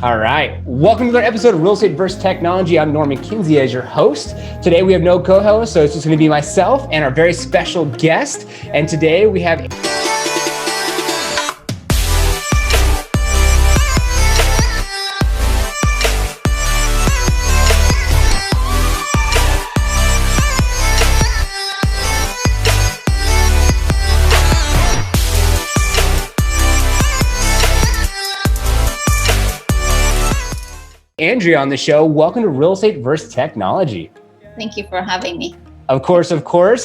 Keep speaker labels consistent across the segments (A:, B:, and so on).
A: All right. Welcome to another episode of Real Estate vs. Technology. I'm Norman Kinsey as your host. Today we have no co-host, so it's just going to be myself and our very special guest. And today we have Andrea on the show. Welcome to Real Estate vs. Technology.
B: Thank you for having me.
A: Of course.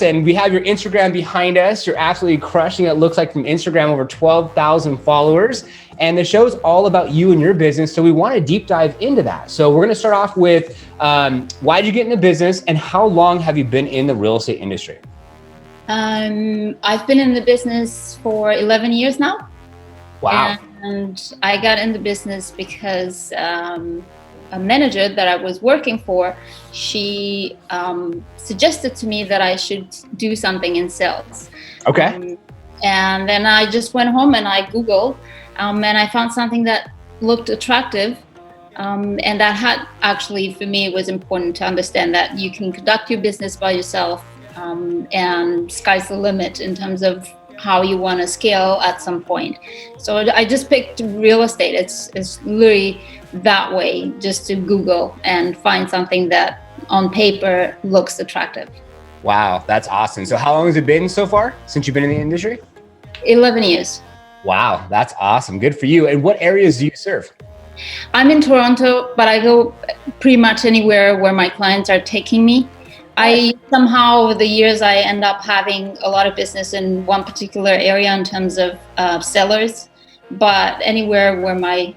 A: And we have your Instagram behind us. You're absolutely crushing it. Looks like from Instagram, over 12,000 followers. And the show is all about you and your business. So we want to deep dive into that. So we're going to start off with why did you get in the business and how long have you been in the real estate industry?
B: I've been in the business for 11 years now.
A: Wow.
B: And I got in the business because a manager that I was working for, she suggested to me that I should do something in sales.
A: Okay.
B: And then I just went home and I Googled and I found something that looked attractive. And that had actually, for me, it was important to understand that you can conduct your business by yourself and sky's the limit in terms of how you want to scale at some point. So I just picked real estate. It's literally that way, just to Google and find something that on paper looks attractive.
A: Wow, that's awesome. So how long has it been so far since you've been in the industry?
B: 11 years.
A: Wow, that's awesome. Good for you. And what areas do you serve?
B: I'm in Toronto, but I go pretty much anywhere where my clients are taking me. I somehow, over the years, I end up having a lot of business in one particular area in terms of sellers, but anywhere where my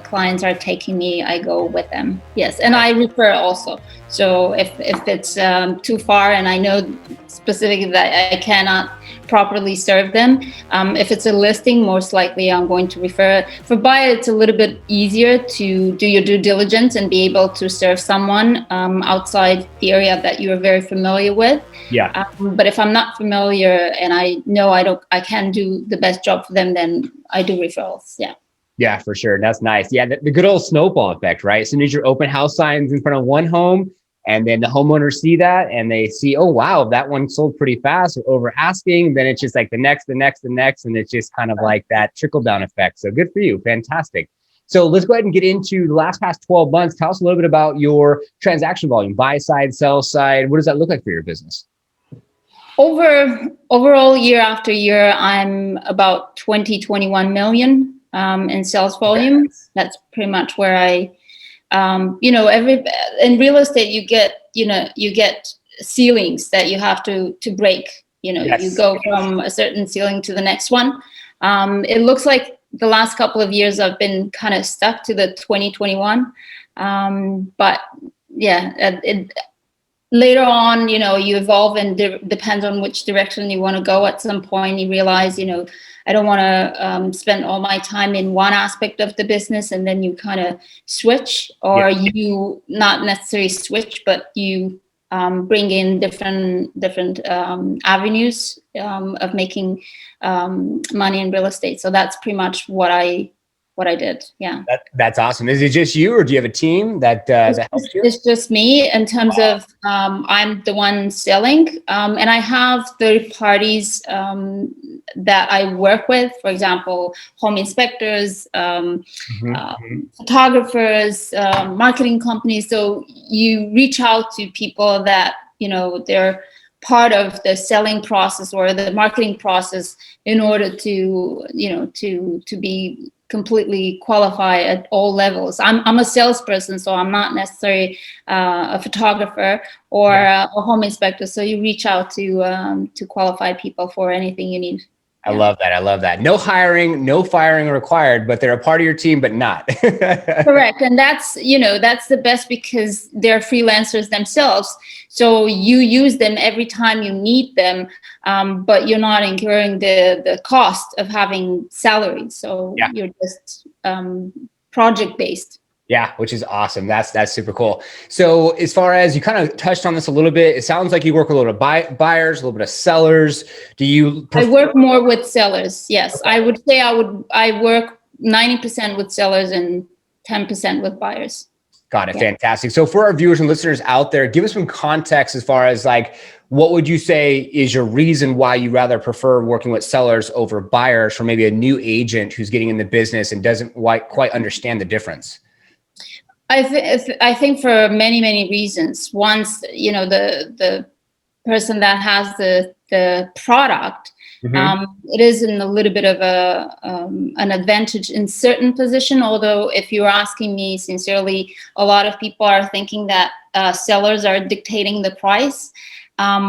B: clients are taking me, I go with them. Yes, and I refer also. So if it's too far and I know specifically that I cannot properly serve them, if it's a listing, most likely I'm going to refer. For buyer, it's a little bit easier to do your due diligence and be able to serve someone outside the area that you're very familiar with.
A: Yeah.
B: But if I'm not familiar and I know I can't do the best job for them, then I do referrals. Yeah.
A: Yeah, for sure. That's nice. Yeah, the good old snowball effect, right? As soon as your open house signs in front of one home, and then the homeowners see that and they see, oh, wow, that one sold pretty fast or over asking. Then it's just like the next. And it's just kind of like that trickle down effect. So good for you. Fantastic. So let's go ahead and get into the past 12 months. Tell us a little bit about your transaction volume, buy side, sell side. What does that look like for your business?
B: Overall, year after year, I'm about 21 million in sales volume. That's pretty much where I, in real estate, you get ceilings that you have to break.
A: Yes.
B: You go from a certain ceiling to the next one. It looks like the last couple of years I've been kind of stuck to the 2021. But yeah, later on, you evolve and depends on which direction you want to go. At some point, you realize, I don't want to spend all my time in one aspect of the business, and then you kind of switch, or you not necessarily switch, but you bring in different avenues of making money in real estate. So that's pretty much what I did. Yeah.
A: That's awesome. Is it just you, or do you have a team that helps you?
B: It's just me in terms of I'm the one selling, and I have third parties that I work with. For example, home inspectors, photographers, marketing companies. So you reach out to people that they're part of the selling process or the marketing process in order to be completely qualify at all levels. I'm a salesperson, so I'm not necessarily a photographer or a home inspector. So you reach out to qualify people for anything you need.
A: I love that. No hiring, no firing required, but they're a part of your team, but not.
B: Correct. And that's the best because they're freelancers themselves. So you use them every time you need them, but you're not incurring the cost of having salaries. So you're just project-based.
A: Yeah, which is awesome. That's super cool. So as far as you kind of touched on this a little bit, it sounds like you work with a little bit of buyers, a little bit of sellers. Do you?
B: I work more with sellers. Yes, okay. I would say I work 90% with sellers and 10% with buyers.
A: Got it. Yeah. Fantastic. So for our viewers and listeners out there, give us some context as far as like, what would you say is your reason why you rather prefer working with sellers over buyers for maybe a new agent who's getting in the business and doesn't quite understand the difference?
B: I think for many, many reasons. Once, the person that has the product, it is in a little bit of an advantage in certain position. Although if you're asking me sincerely, a lot of people are thinking that sellers are dictating the price,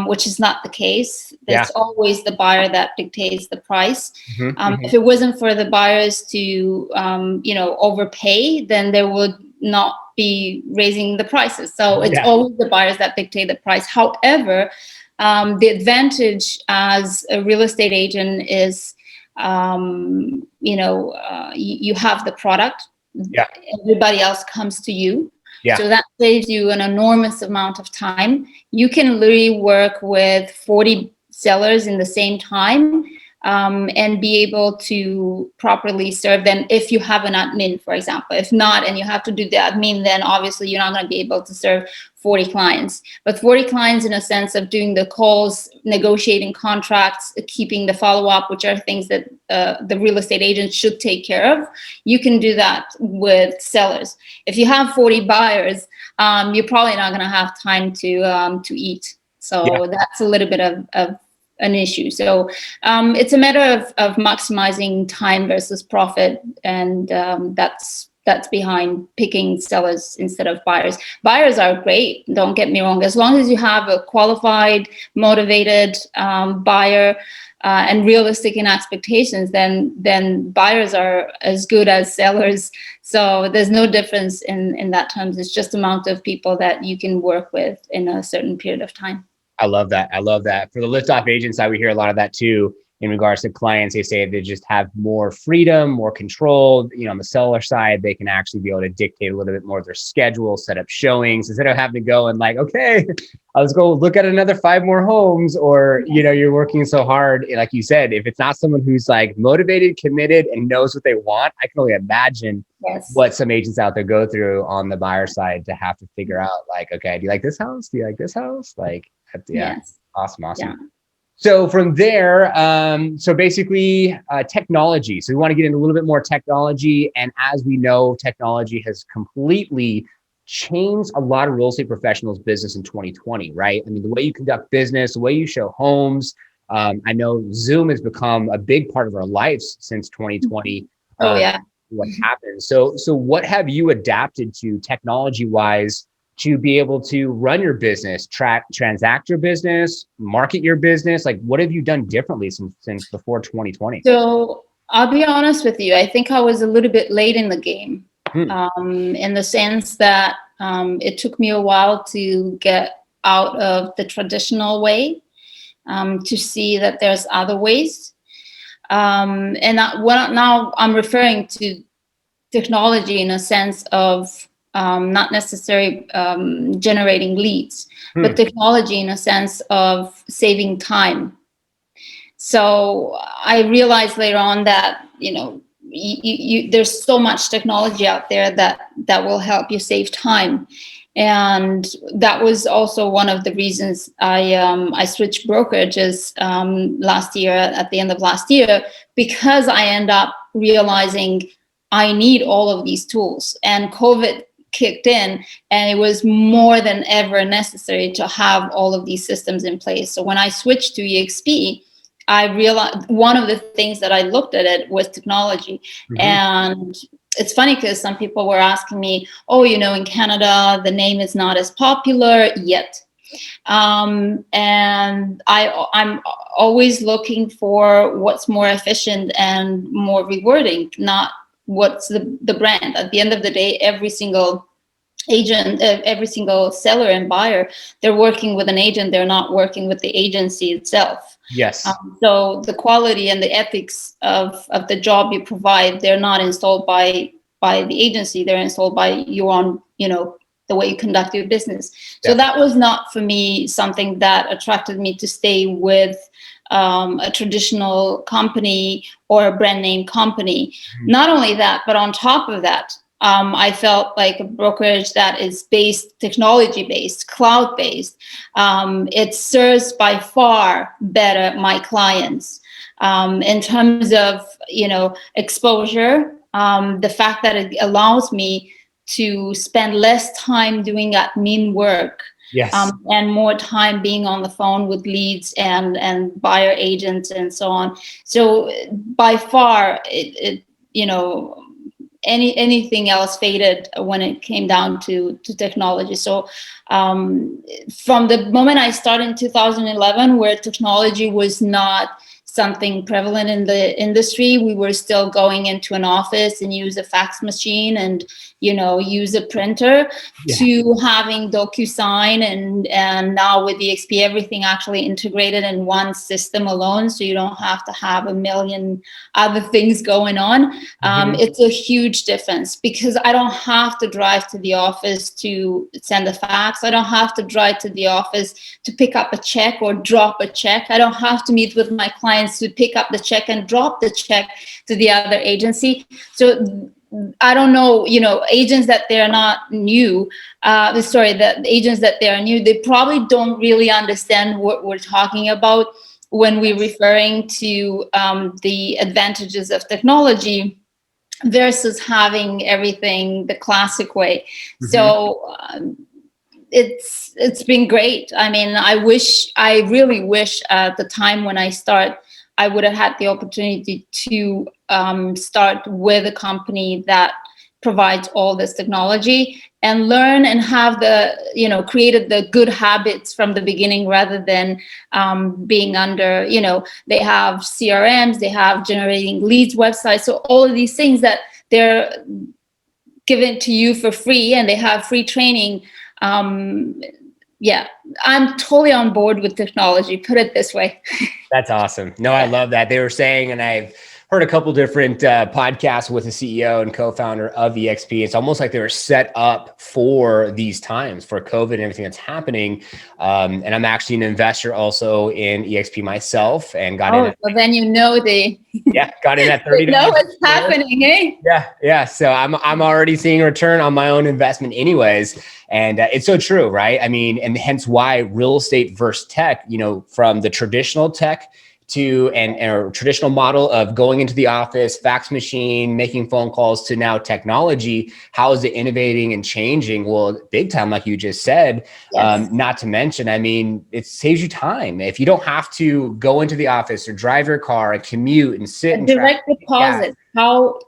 B: which is not the case. It's always the buyer that dictates the price. If it wasn't for the buyers to, overpay, then there would not be raising the prices. So it's always the buyers that dictate the price. However, the advantage as a real estate agent is, you have the product. Everybody else comes to you. So that saves you an enormous amount of time. You can literally work with 40 sellers in the same time, and be able to properly serve them if you have an admin, for example. If not, and you have to do the admin, then obviously you're not going to be able to serve 40 clients. But 40 clients in a sense of doing the calls, negotiating contracts, keeping the follow-up, which are things that the real estate agent should take care of. You can do that with sellers. If you have 40 buyers, you're probably not going to have time to eat. So that's a little bit of an issue. So it's a matter of maximizing time versus profit, and that's behind picking sellers instead of buyers. Buyers are great, don't get me wrong. As long as you have a qualified, motivated buyer and realistic in expectations, then buyers are as good as sellers. So there's no difference in that terms. It's just the amount of people that you can work with in a certain period of time.
A: I love that. I love that. For the lift-off agent side, we hear a lot of that too. In regards to clients, they say they just have more freedom, more control. On the seller side, they can actually be able to dictate a little bit more of their schedule, set up showings instead of having to go and like, okay, let's go look at another 5 more homes. Or, you're working so hard. Like you said, if it's not someone who's like motivated, committed, and knows what they want, I can only imagine what some agents out there go through on the buyer side to have to figure out like, okay, do you like this house? Do you like this house? Like, awesome. Yeah. So from there, so basically technology. So we want to get into a little bit more technology. And as we know, technology has completely changed a lot of real estate professionals' business in 2020, right? I mean, the way you conduct business, the way you show homes. I know Zoom has become a big part of our lives since 2020. What's happened. So what have you adapted to technology-wise to be able to run your business, transact your business, market your business? Like, what have you done differently since before 2020?
B: So I'll be honest with you. I think I was a little bit late in the game, in the sense that it took me a while to get out of the traditional way, to see that there's other ways. Now I'm referring to technology in a sense of not necessarily generating leads, but technology in a sense of saving time. So I realized later on that, there's so much technology out there that will help you save time. And that was also one of the reasons I switched brokerages last year, at the end of last year, because I end up realizing I need all of these tools. And COVID kicked in, and it was more than ever necessary to have all of these systems in place. So when I switched to EXP, I realized one of the things that I looked at it was technology. And it's funny because some people were asking me, in Canada, the name is not as popular yet. And I'm always looking for what's more efficient and more rewarding, not what's the brand. At the end of the day, every single agent, every single seller and buyer, they're working with an agent. They're not working with the agency itself.
A: Yes.
B: So the quality and the ethics of the job you provide, they're not installed by the agency. They're installed by your own, the way you conduct your business. So that was not for me something that attracted me to stay with a traditional company or a brand name company. Mm-hmm. Not only that, but on top of that, I felt like a brokerage that is technology-based, cloud-based. It serves by far better my clients in terms of, exposure. The fact that it allows me to spend less time doing admin work.
A: Yes.
B: And more time being on the phone with leads and buyer agents and so on. So by far, anything else faded when it came down to technology. So from the moment I started in 2011, where technology was not something prevalent in the industry, we were still going into an office and use a fax machine and use a printer, to having DocuSign and now with EXP, everything actually integrated in one system alone, so you don't have to have a million other things going on. It's a huge difference, because I don't have to drive to the office to send a fax. I don't have to drive to the office to pick up a check or drop a check. I don't have to meet with my clients to pick up the check and drop the check to the other agency. So I don't know, agents that they're not new, the agents that they are new, they probably don't really understand what we're talking about when we're referring to the advantages of technology versus having everything the classic way. Mm-hmm. So it's been great. I mean, I really wish at the time when I start, I would have had the opportunity to start with a company that provides all this technology and learn and have created the good habits from the beginning, rather than being under, they have CRMs, they have generating leads websites. So all of these things that they're given to you for free, and they have free training. I'm totally on board with technology, put it this way.
A: That's awesome. No, I love that. They were saying, and I've heard a couple different podcasts with the CEO and co-founder of EXP. It's almost like they were set up for these times, for COVID and everything that's happening. And I'm actually an investor also in EXP myself, and got in.
B: So then
A: got in at $30.
B: You know what's happening, eh?
A: Yeah. So I'm already seeing a return on my own investment, anyways. And it's so true, right? I mean, and hence why real estate versus tech. From the traditional tech to a traditional model of going into the office, fax machine, making phone calls, to now technology. How is it innovating and changing? Well, big time, like you just said. Yes. Not to mention, I mean, it saves you time. If you don't have to go into the office or drive your car and commute and sit and
B: direct deposit. How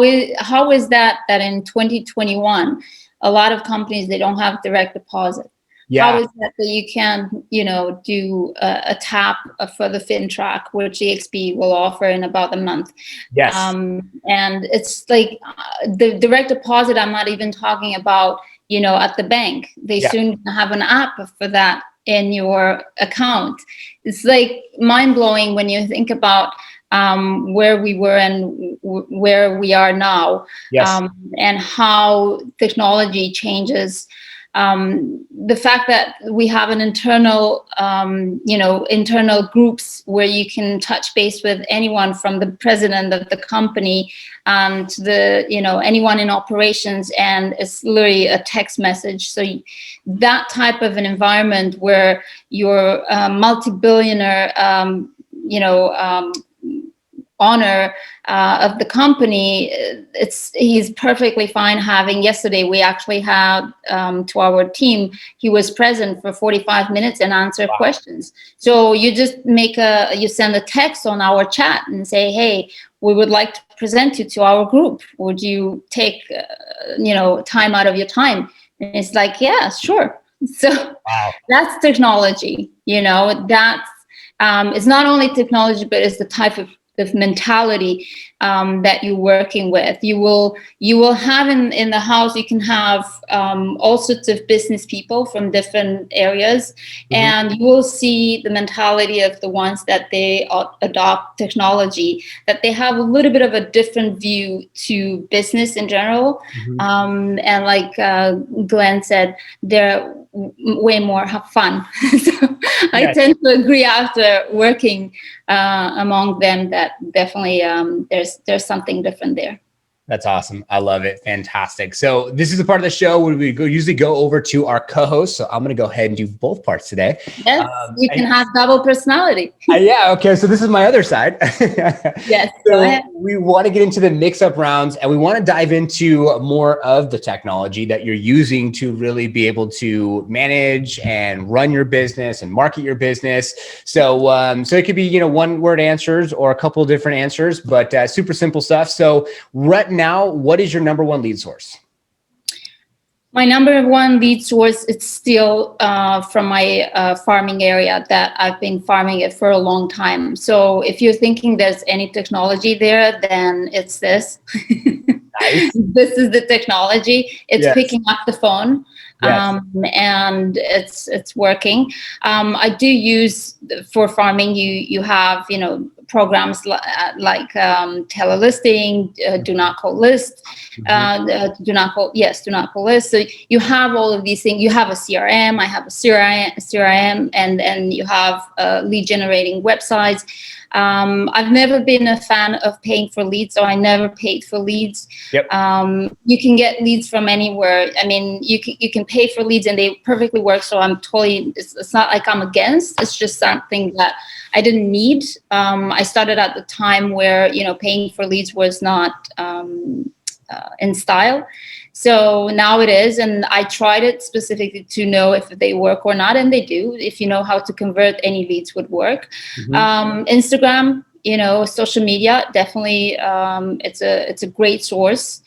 B: is that in 2021, a lot of companies, they don't have direct deposit? Yeah. How is that you can, do a tap for the FinTrack, which EXP will offer in about a month?
A: Yes.
B: And it's like the direct deposit, I'm not even talking about, at the bank. They soon have an app for that in your account. It's like mind-blowing when you think about where we were and where we are now. Yes. And how technology changes. The fact that we have an internal groups where you can touch base with anyone from the president of the company and anyone in operations, and it's literally a text message. So that type of an environment where you're a multi-billionaire, owner of the company, he's perfectly fine having. Yesterday we actually had to our team, he was present for 45 minutes and answered questions. So you just you send a text on our chat and say, hey, we would like to present you to our group. Would you take time out of your time? And it's like, yeah, sure. So that's technology. That's it's not only technology, but it's the type of the mentality that you're working with. You will have in the house, you can have all sorts of business people from different areas, and you will see the mentality of the ones that they adopt technology, that they have a little bit of a different view to business in general. And like Glenn said, they're way more have fun. So I tend to agree after working among them that definitely there's something different there.
A: That's awesome. I love it. Fantastic. So this is the part of the show where we usually go over to our co-host. So I'm going to go ahead and do both parts today.
B: Yes, you can have double personality.
A: Yeah. Okay. So this is my other side.
B: Yes.
A: So we want to get into the mix-up rounds, and we want to dive into more of the technology that you're using to really be able to manage and run your business and market your business. So, so it could be, one-word answers or a couple of different answers, but super simple stuff. So right now, what is your number one lead source?
B: My number one lead source, it's still from my farming area that I've been farming it for a long time. So if you're thinking there's any technology there, then it's this. Nice. This is the technology. It's picking up the phone. And it's working. I do use for farming. You have programs like telelisting, do not call list, do not call list. So you have all of these things. You have a CRM. I have a CRM, and you have lead generating websites. I've never been a fan of paying for leads, so I never paid for leads. You can get leads from anywhere. I mean, you can pay for leads and they perfectly work. So I'm totally, it's not like I'm against, it's just something that I didn't need. I started at the time where, paying for leads was not in style. So now it is, and I tried it specifically to know if they work or not, and they do. If you know how to convert, any leads would work. Instagram, social media, definitely, it's a great source.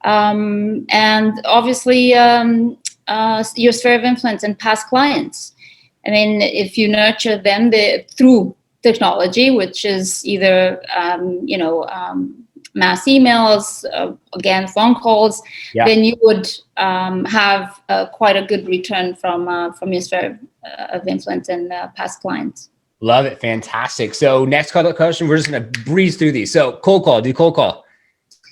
B: And obviously, your sphere of influence and past clients. I mean, if you nurture them through technology, which is either mass emails, again, phone calls, then you would have quite a good return from your sphere of influence and past clients.
A: Love it. Fantastic. So next question, we're just going to breeze through these. So cold call, do cold call?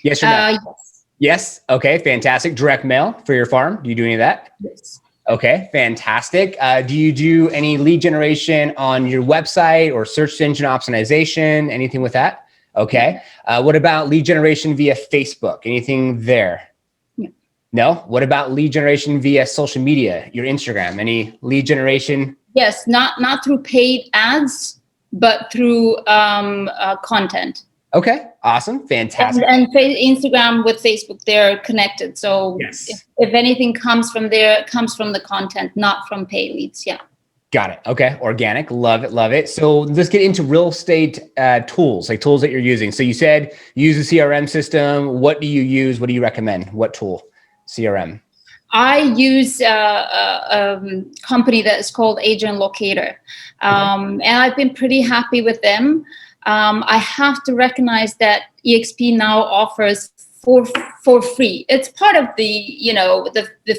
A: Yes or no?
B: Yes.
A: Yes. Okay. Fantastic. Direct mail for your farm. Do you do any of that?
B: Yes.
A: Okay. Fantastic. Do you do any lead generation on your website or search engine optimization? Anything with that? Okay. What about lead generation via Facebook? Anything there?
B: No.
A: No? What about lead generation via social media, your Instagram? Any lead generation?
B: Yes, not through paid ads, but through content.
A: Okay. Awesome. Fantastic.
B: And Instagram with Facebook, they're connected. So if anything comes from there, it comes from the content, not from paid leads. Yeah.
A: Got it. Okay. Organic. Love it. Love it. So let's get into real estate tools, like tools that you're using. So you said you use a CRM system. What do you use? What do you recommend? What tool? CRM.
B: I use a company that is called Agent Locator. And I've been pretty happy with them. I have to recognize that EXP now offers for free. It's part of the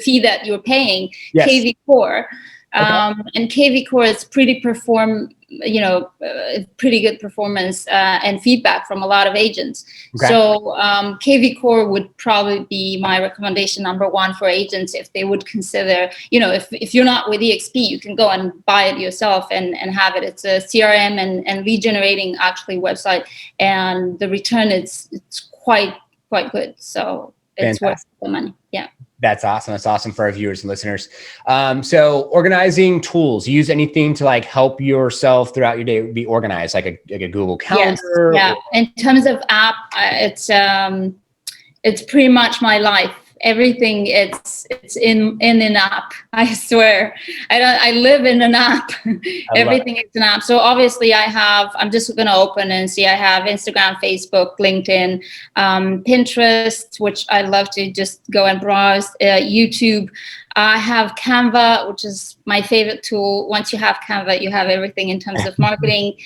B: fee that you're paying, KV Core. And KV Core is pretty good performance and feedback from a lot of agents. So KV Core would probably be my recommendation number one for agents if they would consider, if you're not with EXP, you can go and buy it yourself and have it. It's a CRM and lead generating actually website, and the return it's quite good. So it's worth the money. Yeah.
A: That's awesome. That's awesome for our viewers and listeners. So organizing tools, use anything to help yourself throughout your day be organized, like a Google Calendar?
B: Yes. Yeah. In terms of app, it's pretty much my life. Everything it's in an app. I swear, I live in an app. Everything is an app. So obviously I'm just going to open and see. I have Instagram, Facebook, LinkedIn, Pinterest, which I love to just go and browse. YouTube. I have Canva, which is my favorite tool. Once you have Canva, you have everything in terms of marketing.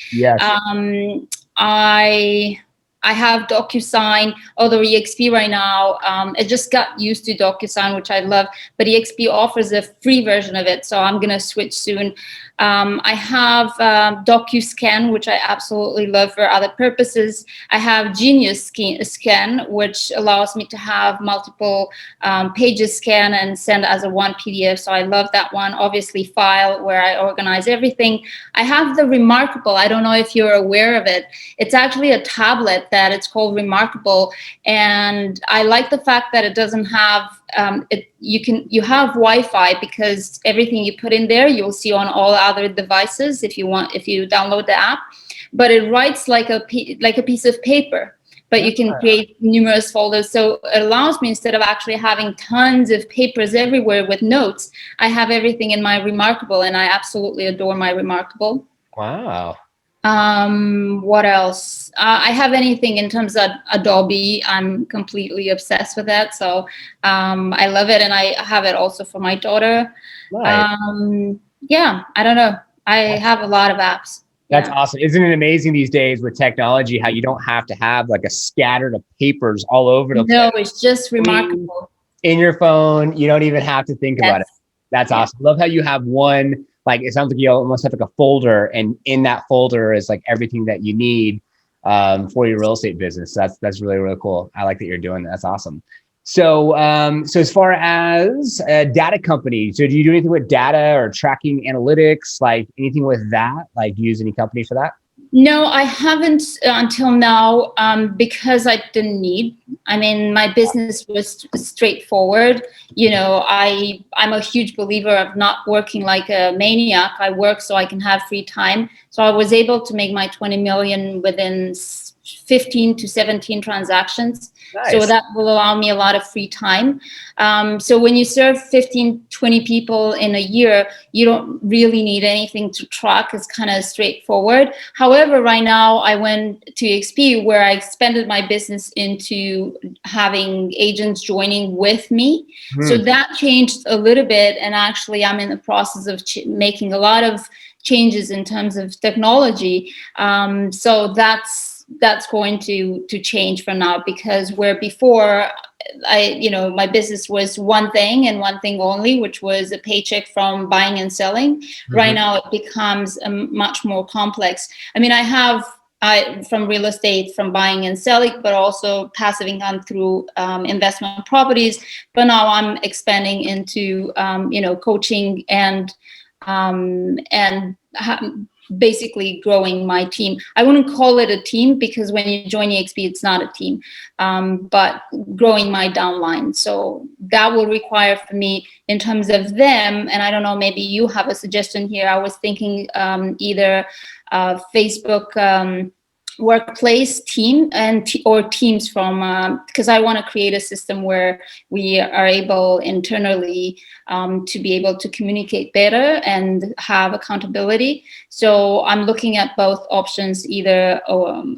B: I have DocuSign, although EXP right now, I just got used to DocuSign, which I love, but EXP offers a free version of it, so I'm going to switch soon. I have DocuScan, which I absolutely love for other purposes. I have Genius Scan, which allows me to have multiple pages scan and send as a one PDF, so I love that one. Obviously, File, where I organize everything. I have the Remarkable. I don't know if you're aware of it. It's actually a tablet that it's called Remarkable, and I like the fact that it doesn't have you have Wi-Fi, because everything you put in there you'll see on all other devices if you download the app, but it writes like a piece of paper, but you can create numerous folders. So it allows me, instead of actually having tons of papers everywhere with notes, I have everything in my Remarkable, and I absolutely adore my Remarkable.
A: Wow.
B: What else? I have anything in terms of Adobe. I'm completely obsessed with that. So I love it. And I have it also for my daughter.
A: Nice.
B: Yeah, I don't know. I have a lot of apps.
A: That's awesome. Isn't it amazing these days with technology, how you don't have to have like a scattered of papers all over the place?
B: No, it's just Remarkable.
A: In your phone, you don't even have to think about it. That's awesome. Love how you have one, like, it sounds like you almost have like a folder, and in that folder is like everything that you need for your real estate business. That's really, really cool. I like that you're doing that. That's awesome. So, so as far as a data company, so do you do anything with data or tracking analytics, like anything with that? Like, do you use any company for that?
B: No, I haven't until now, because I didn't need. I mean, my business was straightforward. You know, I'm a huge believer of not working like a maniac. I work so I can have free time. So I was able to make my 20 million within 15 to 17 transactions. Nice. So that will allow me a lot of free time. So when you serve 15, 20 people in a year, you don't really need anything to track. It's kind of straightforward. However, right now I went to XP, where I expanded my business into having agents joining with me. So that changed a little bit. And actually I'm in the process of making a lot of changes in terms of technology. So that's going to change for now, because where before my business was one thing and one thing only, which was a paycheck from buying and selling. Right now it becomes much more complex. I mean, I from real estate, from buying and selling, but also passive income through investment properties. But now I'm expanding into coaching and basically growing my team. I wouldn't call it a team, because when you join EXP, it's not a team, but growing my downline. So that will require for me, in terms of them, and I don't know, maybe you have a suggestion here. I was thinking either Facebook workplace team or teams from, because I want to create a system where we are able internally to be able to communicate better and have accountability. So I'm looking at both options, either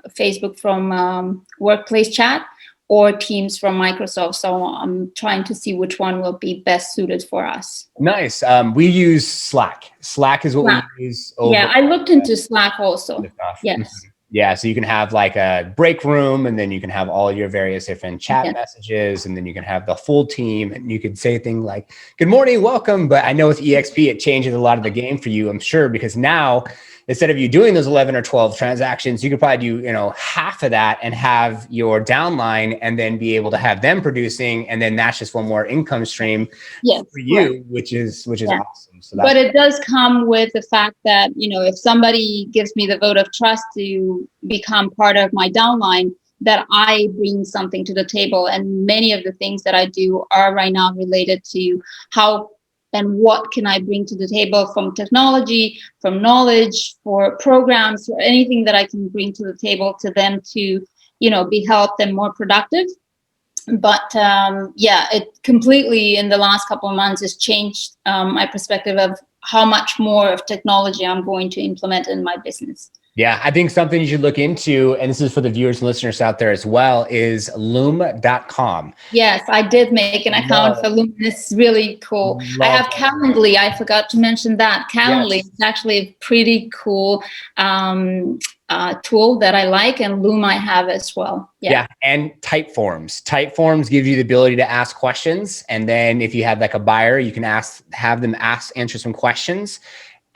B: Facebook from workplace chat or Teams from Microsoft. So I'm trying to see which one will be best suited for us.
A: Nice. We use Slack. Slack is what we use.
B: Yeah, I looked into Slack also. Yes.
A: Yeah, so you can have like a break room, and then you can have all your various different chat messages, and then you can have the full team, and you can say things like, good morning, welcome. But I know with EXP, it changes a lot of the game for you, I'm sure, because now instead of you doing those 11 or 12 transactions, you could probably do, half of that and have your downline, and then be able to have them producing. And then that's just one more income stream for you, which is awesome. So but
B: it does come with the fact that, if somebody gives me the vote of trust to become part of my downline, that I bring something to the table. And many of the things that I do are right now related to how and what can I bring to the table, from technology, from knowledge, for programs, or anything that I can bring to the table to them to, be helped and more productive. But it completely in the last couple of months has changed my perspective of how much more of technology I'm going to implement in my business.
A: Yeah, I think something you should look into, and this is for the viewers and listeners out there as well, is loom.com.
B: Yes, I did make an account for Loom. It's really cool. I have Calendly. I forgot to mention that. Calendly is actually a pretty cool tool that I like, and Loom I have as well.
A: Yeah. And type forms. Type forms give you the ability to ask questions. And then if you have like a buyer, you can have them answer some questions.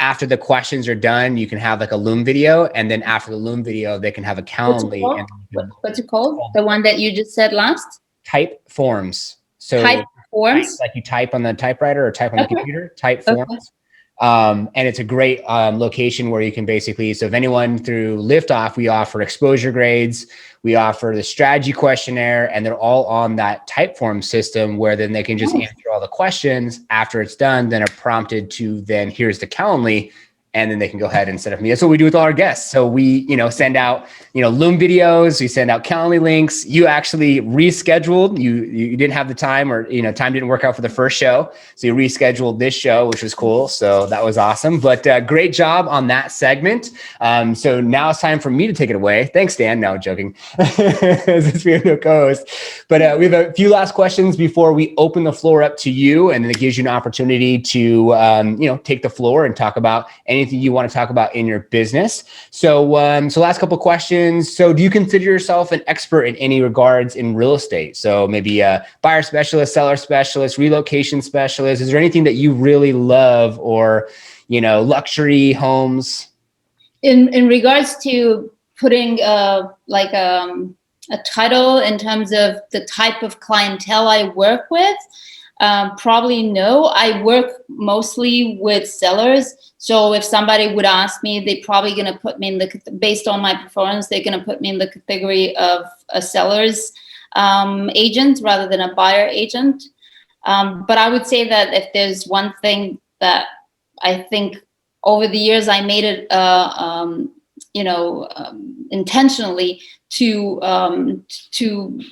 A: After the questions are done, you can have like a Loom video. And then after the Loom video, they can have a Calendly. And
B: What's it called? The one that you just said last?
A: Type forms. So
B: type forms,
A: like you type on the typewriter or type on the computer, type forms. And it's a great location where you can basically, so if anyone through Liftoff, we offer exposure grades, we offer the strategy questionnaire, and they're all on that type form system where then they can just answer all the questions. After it's done, then are prompted to then here's the Calendly, and then they can go ahead and set up me. That's what we do with all our guests. So we, send out, Loom videos, we send out Calendly links. You actually rescheduled, you didn't have the time, or, time didn't work out for the first show. So you rescheduled this show, which was cool. So that was awesome, but great job on that segment. So now it's time for me to take it away. Thanks, Dan. No, joking. Since we have no co-host, but we have a few last questions before we open the floor up to you. And then it gives you an opportunity to, take the floor and talk about anything you want to talk about in your business. So last couple of questions. So do you consider yourself an expert in any regards in real estate? So maybe a buyer specialist, seller specialist, relocation specialist. Is there anything that you really love, or, luxury homes?
B: In regards to putting a title in terms of the type of clientele I work with, probably no. I work mostly with sellers. So if somebody would ask me, they're probably going to put me based on my performance, they're going to put me in the category of a seller's agent rather than a buyer agent. But I would say that if there's one thing that I think over the years I made it, intentionally to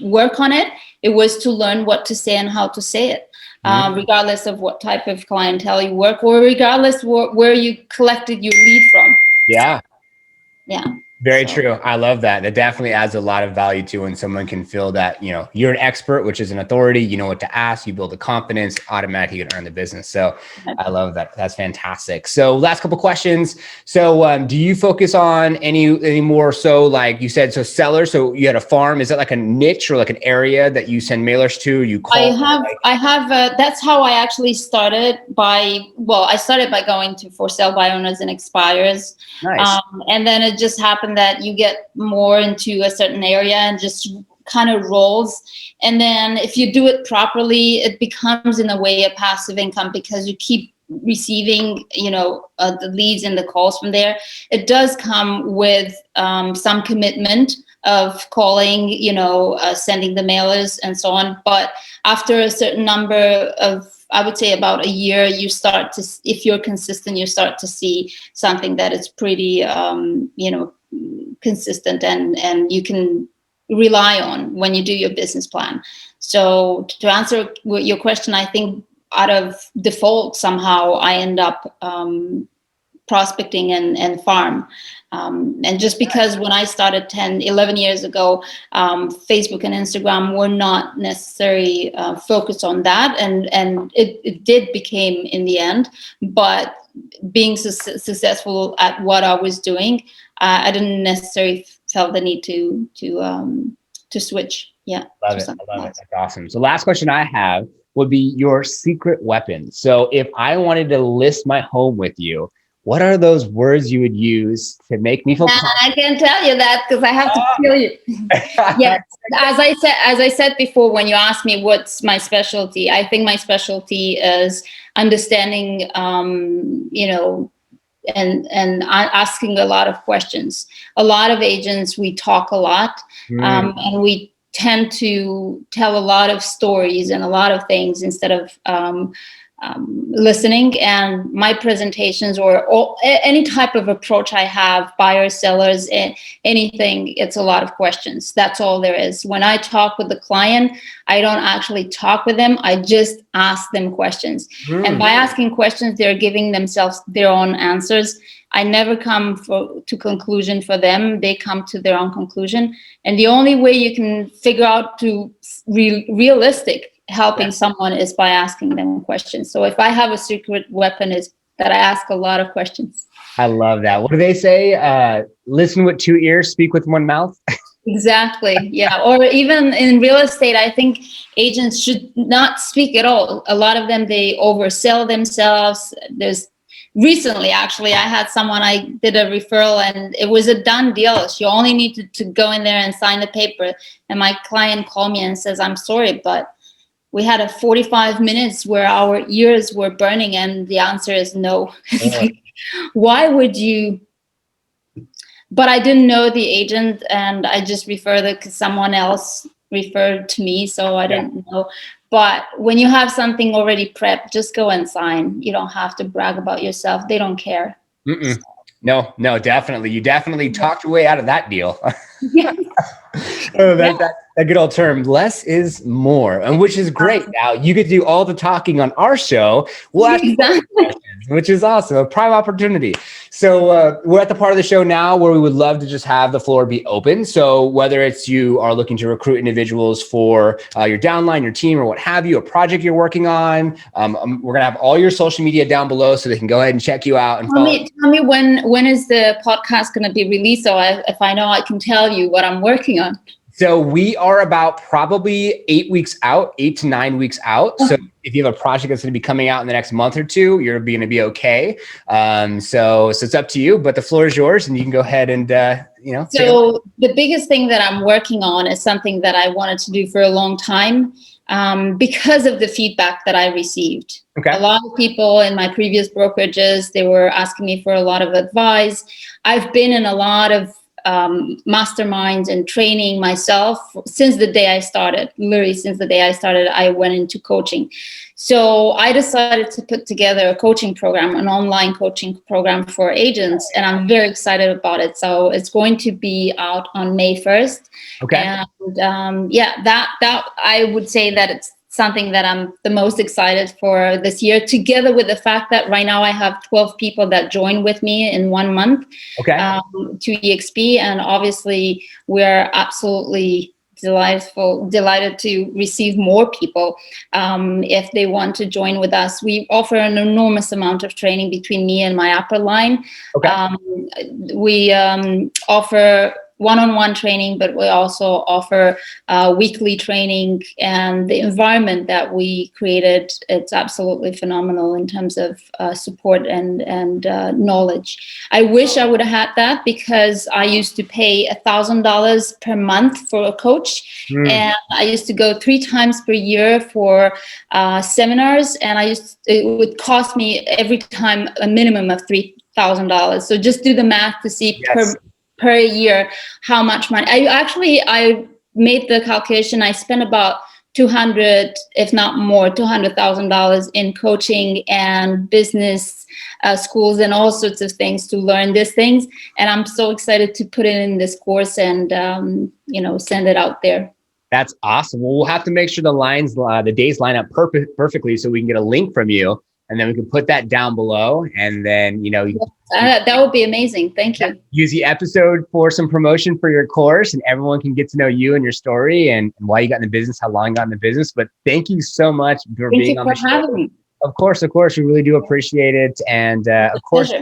B: work on it, it was to learn what to say and how to say it. Regardless of what type of clientele you work, or regardless where you collected your lead from. Yeah.
A: Very true. I love that. That definitely adds a lot of value to when someone can feel that, you're an expert, which is an authority, you know what to ask, you build the confidence, automatically you can earn the business. So I love that. That's fantastic. So last couple of questions. So do you focus on any more? So like you said, so sellers, so you had a farm, is that like a niche or like an area that you send mailers to? You call?
B: I have, that's how I actually started I started by going to for sale by owners and expires.
A: Nice.
B: And then it just happened that you get more into a certain area and just kind of rolls. And then if you do it properly, it becomes in a way a passive income because you keep receiving, the leads and the calls from there. It does come with some commitment of calling, sending the mailers and so on. But after a certain number of, I would say about a year, you start to, if you're consistent, you start to see something that is pretty, consistent and you can rely on when you do your business plan. So to answer your question, I think out of default, somehow I end up prospecting and farm. And just because when I started 11 years ago, Facebook and Instagram were not necessarily focused on that. And it did became in the end, but being successful at what I was doing, I didn't necessarily felt the need to switch. Yeah.
A: Love it. I love it. That's awesome. So last question I have would be your secret weapon. So if I wanted to list my home with you, what are those words you would use to make me feel confident?
B: I can tell you that because I have to kill you. Yes. As I said before, when you asked me what's my specialty, I think my specialty is understanding, and asking a lot of questions. A lot of agents, we talk a lot, and we tend to tell a lot of stories and a lot of things instead of listening. And my presentations or any type of approach I have, buyers, sellers, anything, it's a lot of questions. That's all there is. When I talk with the client, I don't actually talk with them. I just ask them questions. And by asking questions, they're giving themselves their own answers. I never come to conclusion for them. They come to their own conclusion. And the only way you can figure out to realistic helping someone is by asking them questions. So if I have a secret weapon, is that I ask a lot of questions.
A: I love that. What do they say? Listen with two ears, speak with one mouth.
B: Exactly. Yeah. Or even in real estate, I think agents should not speak at all. A lot of them, they oversell themselves. Recently, actually, I had someone, I did a referral and it was a done deal. She only needed to go in there and sign the paper. And my client called me and says, I'm sorry, but we had a 45 minutes where our ears were burning and the answer is no. Like, why would you? But I didn't know the agent and I just referred it because someone else referred to me. So I didn't know. But when you have something already prepped, just go and sign. You don't have to brag about yourself. They don't care.
A: Mm-mm. No, definitely. You definitely talked your way out of that deal.
B: Yeah.
A: That good old term, less is more, and which is great. Now you get to do all the talking on our show. We'll ask questions, which is awesome, a prime opportunity. So we're at the part of the show now where we would love to just have the floor be open. So whether it's you are looking to recruit individuals for your downline, your team, or what have you, a project you're working on, we're gonna have all your social media down below so they can go ahead and check you out and
B: tell me when is the podcast going to be released, so if I know I can tell you what I'm working on.
A: So we are about probably 8 to 9 weeks out. So if you have a project that's going to be coming out in the next month or two, you're going to be okay. So it's up to you, but the floor is yours and you can go ahead and, So
B: the biggest thing that I'm working on is something that I wanted to do for a long time because of the feedback that I received.
A: Okay.
B: A lot of people in my previous brokerages, they were asking me for a lot of advice. I've been in a lot of masterminds and training myself since the day I started. Literally since the day I started, I went into coaching. So I decided to put together a coaching program, an online coaching program for agents, and I'm very excited about it. So it's going to be out on May 1st.
A: Okay.
B: And that I would say that it's something that I'm the most excited for this year, together with the fact that right now I have 12 people that join with me in 1 month to EXP. And obviously we're absolutely delighted to receive more people if they want to join with us. We offer an enormous amount of training between me and my upper line.
A: Okay.
B: We offer one-on-one training, but we also offer weekly training, and the environment that we created, it's absolutely phenomenal in terms of support and knowledge. I wish I would have had that because I used to pay $1,000 per month for a coach, and I used to go 3 times per year for seminars, and it would cost me every time a minimum of $3,000. So just do the math to see per year how much money. I made the calculation. I spent about $200,000, if not more, $200,000 in coaching and business schools and all sorts of things to learn these things. And I'm so excited to put it in this course and send it out there.
A: That's awesome. Well, we'll have to make sure the days line up perfectly so we can get a link from you, and then we can put that down below, and then
B: that would be amazing. Thank you.
A: Use the episode for some promotion for your course, and everyone can get to know you and your story and why you got in the business, how long you got in the business. But thank you so much for being on the show.
B: Having me.
A: Of course, we really do appreciate it. And of course,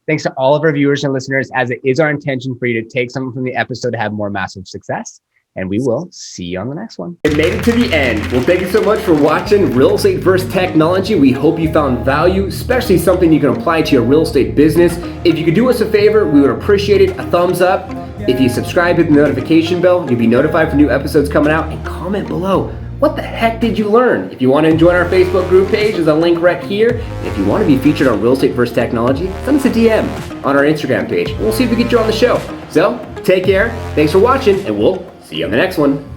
A: thanks to all of our viewers and listeners, as it is our intention for you to take something from the episode to have more massive success. And we will see you on the next one.
C: It made it to the end. Well, thank you so much for watching Real Estate vs. Technology. We hope you found value, especially something you can apply to your real estate business. If you could do us a favor, we would appreciate it. A thumbs up. If you subscribe, hit the notification bell. You'll be notified for new episodes coming out. And comment below, what the heck did you learn? If you want to join our Facebook group page, there's a link right here. And if you want to be featured on Real Estate vs. Technology, send us a DM on our Instagram page. We'll see if we get you on the show. So, take care. Thanks for watching, and we'll see you on the next one.